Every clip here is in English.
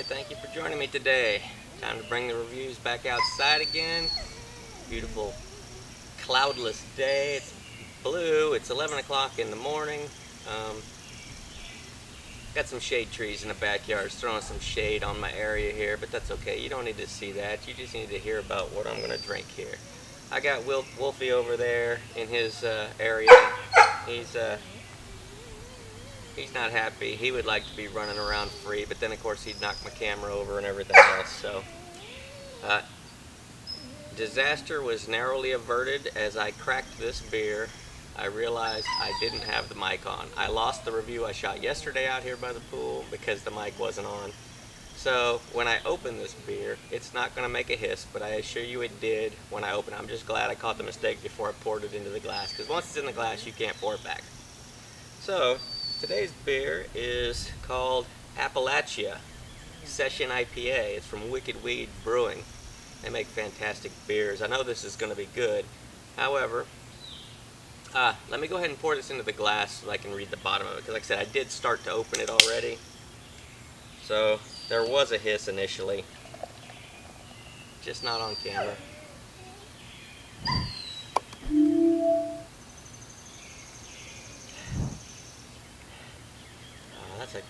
Alright, thank you for joining me today. Time to bring the reviews back outside again. Beautiful cloudless day. It's blue. It's 11 o'clock in the morning. Got some shade trees in the backyard. It's throwing some shade on my area here, but that's okay. You don't need to see that. You just need to hear about what I'm going to drink here. I got Wolfie over there in his area. He's he's not happy. He would like to be running around free, but then of course he'd knock my camera over and everything else. So disaster was narrowly averted as I cracked this beer. I realized I didn't have the mic on. I lost the review I shot yesterday out here by the pool because the mic wasn't on. So when I open this beer, it's not going to make a hiss, but I assure you it did when I opened it. I'm just glad I caught the mistake before I poured it into the glass, because once it's in the glass you can't pour it back. So today's beer is called Appalachia Session IPA. It's from Wicked Weed Brewing. They make fantastic beers. I know this is going to be good. However, let me go ahead and pour this into the glass so I can read the bottom of it, because like I said, I did start to open it already. So there was a hiss initially, just not on camera. That's a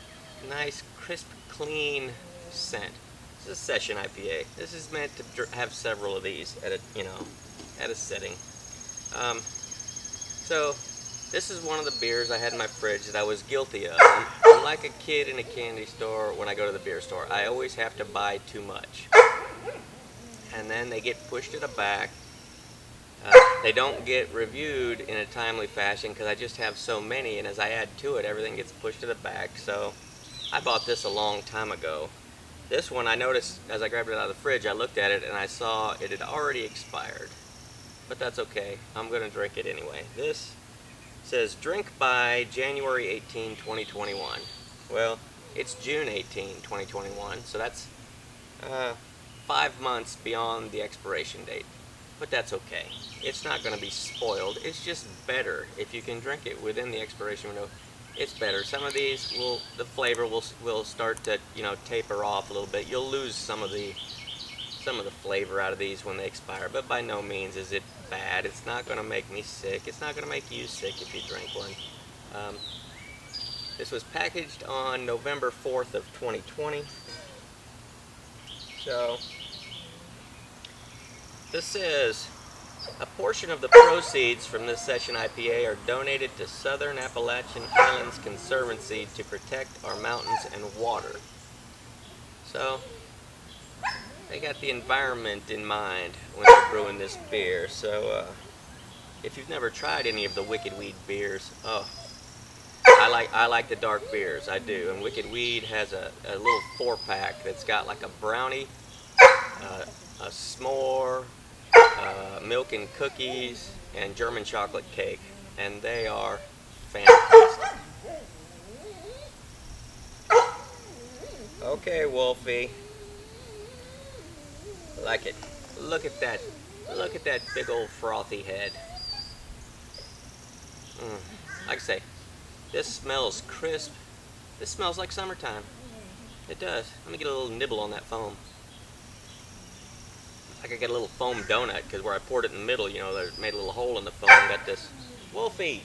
nice, crisp, clean scent. This is a session IPA. This is meant to have several of these at a setting. So this is one of the beers I had in my fridge that I was guilty of. I'm like a kid in a candy store when I go to the beer store. I always have to buy too much, and then they get pushed to the back. They don't get reviewed in a timely fashion because I just have so many, and as I add to it, everything gets pushed to the back. So I bought this a long time ago. This one, I noticed as I grabbed it out of the fridge, I looked at it and I saw it had already expired. But that's okay. I'm going to drink it anyway. This says drink by January 18, 2021. Well, it's June 18, 2021, so that's 5 months beyond the expiration date. But that's okay. It's not going to be spoiled. It's just better if you can drink it within the expiration window. It's better. Some of these the flavor will start to taper off a little bit. You'll lose some of the flavor out of these when they expire, but by no means is it bad. It's not going to make me sick. It's not going to make you sick if you drink one. This was packaged on November 4th of 2020. So this says a portion of the proceeds from this session IPA are donated to Southern Appalachian Highlands Conservancy to protect our mountains and water. So they got the environment in mind when they're brewing this beer. So if you've never tried any of the Wicked Weed beers, I like the dark beers. I do. And Wicked Weed has a little 4-pack that's got like a brownie, a s'more, milk and cookies, and German chocolate cake, and they are fantastic. Okay, Wolfie. Like it. Look at that. Look at that big old frothy head. Like I say, this smells crisp. This smells like summertime. It does. Let me get a little nibble on that foam. Like I get a little foam donut, because where I poured it in the middle, they made a little hole in the foam. Got this. Wolfie!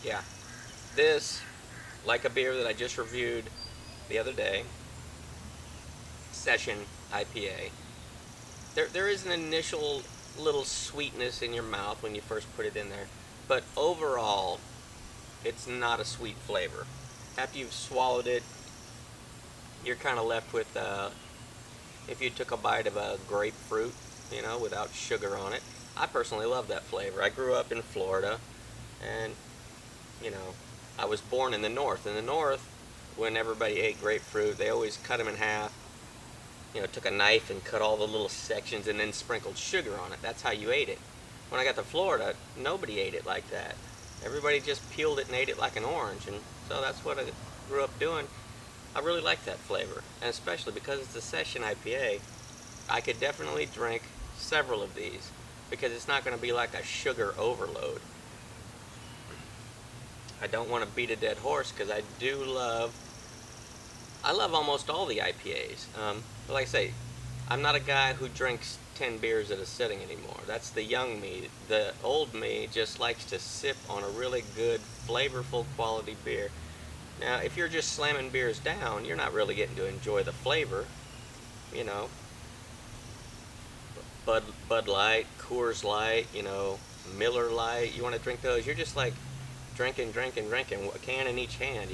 Yeah, this, like a beer that I just reviewed the other day, Session IPA, there is an initial little sweetness in your mouth when you first put it in there, but overall, it's not a sweet flavor. After you've swallowed it, you're kind of left with, if you took a bite of a grapefruit, without sugar on it. I personally love that flavor. I grew up in Florida, and I was born in the north. In the north, when everybody ate grapefruit, they always cut them in half. Took a knife and cut all the little sections and then sprinkled sugar on it. That's how you ate it. When I got to Florida, nobody ate it like that. Everybody just peeled it and ate it like an orange, and so that's what I grew up doing. I really like that flavor, and especially because it's a session IPA, I could definitely drink several of these because it's not going to be like a sugar overload. I don't want to beat a dead horse because I love almost all the IPAs. But like I say, I'm not a guy who drinks 10 beers at a sitting anymore. That's the young me. The old me just likes to sip on a really good, flavorful quality beer. Now, if you're just slamming beers down, you're not really getting to enjoy the flavor. You know, Bud Light, Coors Light, Miller Light. You want to drink those? You're just like drinking, a can in each hand.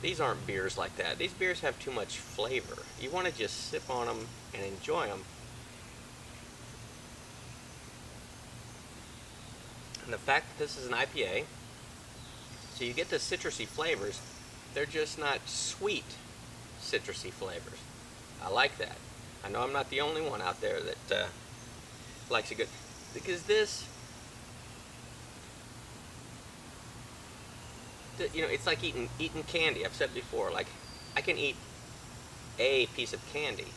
These aren't beers like that. These beers have too much flavor. You want to just sip on them and enjoy them. And the fact that this is an IPA, so you get the citrusy flavors, they're just not sweet citrusy flavors. I like that. I know I'm not the only one out there that likes a good, because this, it's like eating candy. I've said before, like I can eat a piece of candy,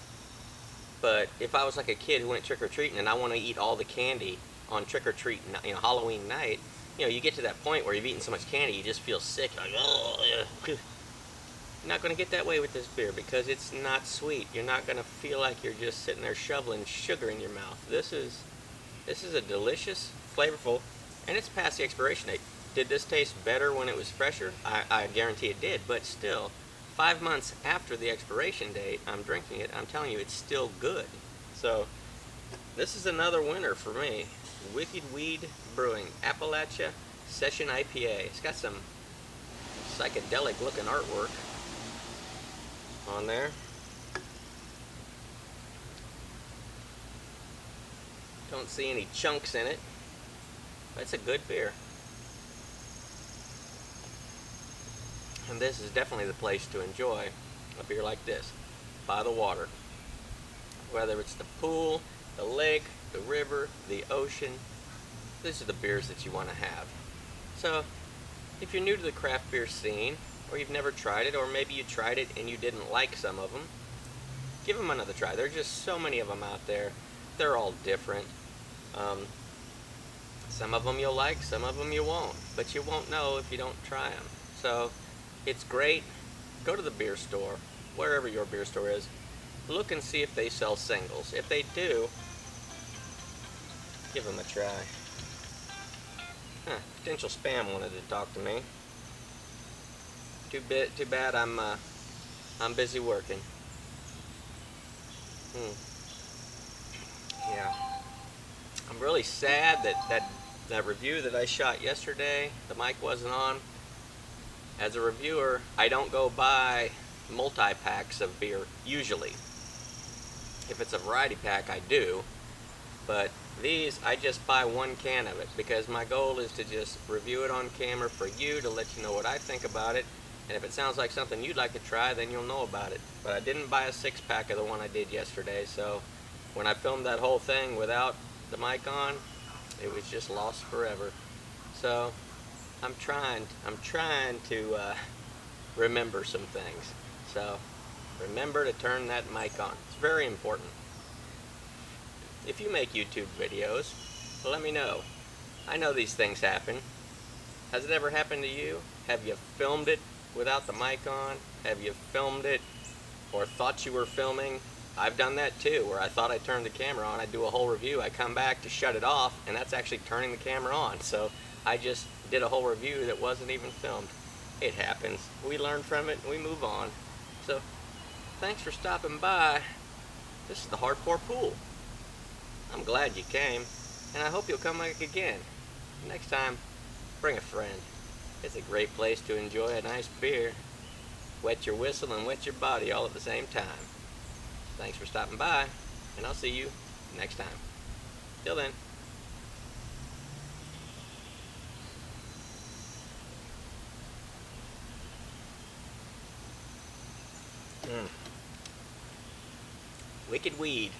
but if I was like a kid who went trick-or-treating and I want to eat all the candy on trick-or-treat, Halloween night, you get to that point where you've eaten so much candy you just feel sick, like, oh yeah. You're not going to get that way with this beer because it's not sweet. You're not going to feel like you're just sitting there shoveling sugar in your mouth. This is a delicious, flavorful, and it's past the expiration date. Did this taste better when it was fresher? I guarantee it did, but still, 5 months after the expiration date, I'm drinking it. I'm telling you, it's still good. So, this is another winner for me. Wicked Weed Brewing, Appalachia Session IPA. It's got some psychedelic looking artwork on there. Don't see any chunks in it. But it's a good beer. And this is definitely the place to enjoy a beer like this, by the water. Whether it's the pool, the lake, the river, the ocean, these are the beers that you want to have. So, if you're new to the craft beer scene, or you've never tried it, or maybe you tried it and you didn't like some of them, give them another try. There are just so many of them out there. They're all different. Some of them you'll like, some of them you won't, but you won't know if you don't try them. So, it's great. Go to the beer store, wherever your beer store is. Look and see if they sell singles. If they do, give them a try. Potential spam wanted to talk to me. Too bad I'm busy working. Yeah. I'm really sad that review that I shot yesterday, the mic wasn't on. As a reviewer, I don't go buy multi-packs of beer, usually. If it's a variety pack, I do. But these, I just buy one can of it, because my goal is to just review it on camera for you, to let you know what I think about it. And if it sounds like something you'd like to try, then you'll know about it. But I didn't buy a 6-pack of the one I did yesterday, so when I filmed that whole thing without the mic on, it was just lost forever. So I'm trying to remember some things. So remember to turn that mic on. It's very important. If you make YouTube videos, let me know. I know these things happen. Has it ever happened to you? Have you filmed it without the mic on? Have you filmed it or thought you were filming? I've done that too, where I thought I turned the camera on. I do a whole review, I come back to shut it off, and that's actually turning the camera on. So I just did a whole review that wasn't even filmed. It happens. We learn from it and we move on. So thanks for stopping by. This is the Hardcore Pool. I'm glad you came, and I hope you'll come back again. Next time, bring a friend. It's a great place to enjoy a nice beer. Wet your whistle and wet your body all at the same time. Thanks for stopping by, and I'll see you next time. Till then. Wicked Weed.